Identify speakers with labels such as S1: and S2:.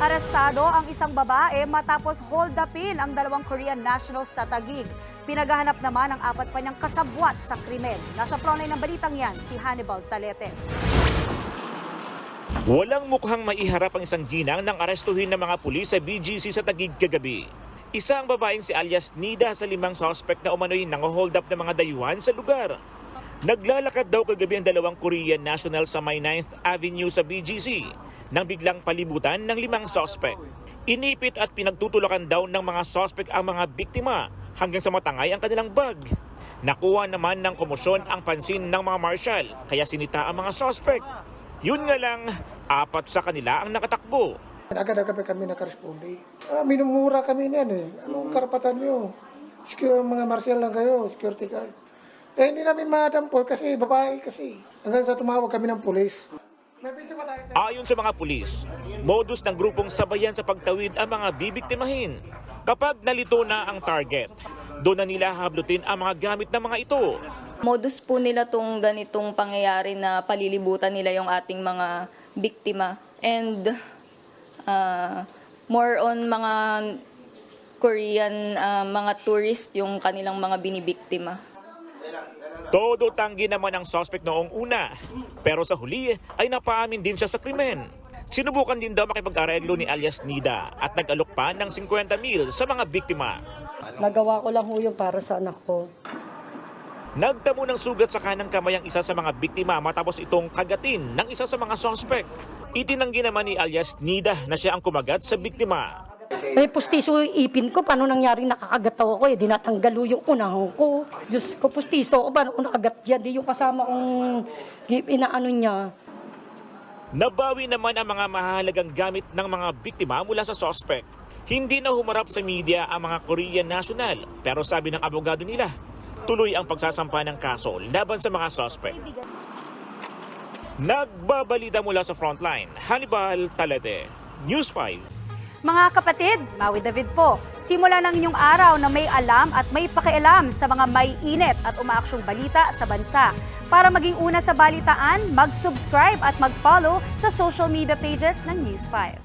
S1: Arestado ang isang babae matapos hold upin ang dalawang Korean nationals sa Taguig. Pinaghahanap naman ang apat pa niyang kasabwat sa krimen. Nasa frontline ng balitang yan, si Hannibal Talete.
S2: Walang mukhang maiharap ang isang ginang ng arestuhin ng mga pulis sa BGC sa Taguig kagabi. Isa ang babaeng si alias Nida sa 5 suspect na umano'y nang-hold up ng mga dayuhan sa lugar. Naglalakad daw kagabi ang dalawang Korean national sa May 9th Avenue sa BGC nang biglang palibutan ng 5 suspect. Inipit at pinagtutulakan daw ng mga suspect ang mga biktima hanggang sa matangay ang kanilang bag. Nakuha naman ng komosyon ang pansin ng mga marshal kaya sinita ang mga suspect. Yun nga lang, 4 sa kanila ang nakatakbo.
S3: Agad-agad kami nakaresponde. Minumura kami niyan eh. Anong karapatan nyo? Mga martial lang kayo, security guard. Hindi namin madampol kasi babae kasi. Hanggang sa tumawag kami ng pulis.
S2: Ayon sa mga pulis, modus ng grupong sabayan sa pagtawid ang mga bibiktimahin. Kapag nalito na ang target, doon na nila hablutin ang mga gamit ng mga ito.
S4: Modus po nila tong ganitong pangyayari na palilibutan nila yung ating mga biktima. And more on mga Korean mga tourist yung kanilang mga binibiktima.
S2: Todo tanggi naman ang suspect noong una, pero sa huli ay napaamin din siya sa krimen. Sinubukan din daw makipag-areglo ni alias Nida at nag-alok pa ng 50,000 sa mga biktima.
S5: Nagawa ko lang ho yun para sa anak ko.
S2: Nagtamo ng sugat sa kanang kamay ang isa sa mga biktima matapos itong kagatin ng isa sa mga suspect. Itinanggi naman ni alias Nida na siya ang kumagat sa biktima.
S5: May pustiso yung ipin ko, paano nangyaring nakakagataw ako eh, dinatanggal ho yung unahong ko. Diyos ko, pustiso ko, paano ko nakagat dyan, di yung kasama kong inaano niya.
S2: Nabawi naman ang mga mahalagang gamit ng mga biktima mula sa suspect. Hindi na humarap sa media ang mga Korean national, pero sabi ng abogado nila, tuloy ang pagsasampa ng kaso laban sa mga suspect. Nagbabalita mula sa frontline, Hannibal Talete, News 5.
S1: Mga kapatid, Maui David po. Simula ng inyong araw na may alam at may pakialam sa mga may init at umaaksyong balita sa bansa. Para maging una sa balitaan, mag-subscribe at mag-follow sa social media pages ng News 5.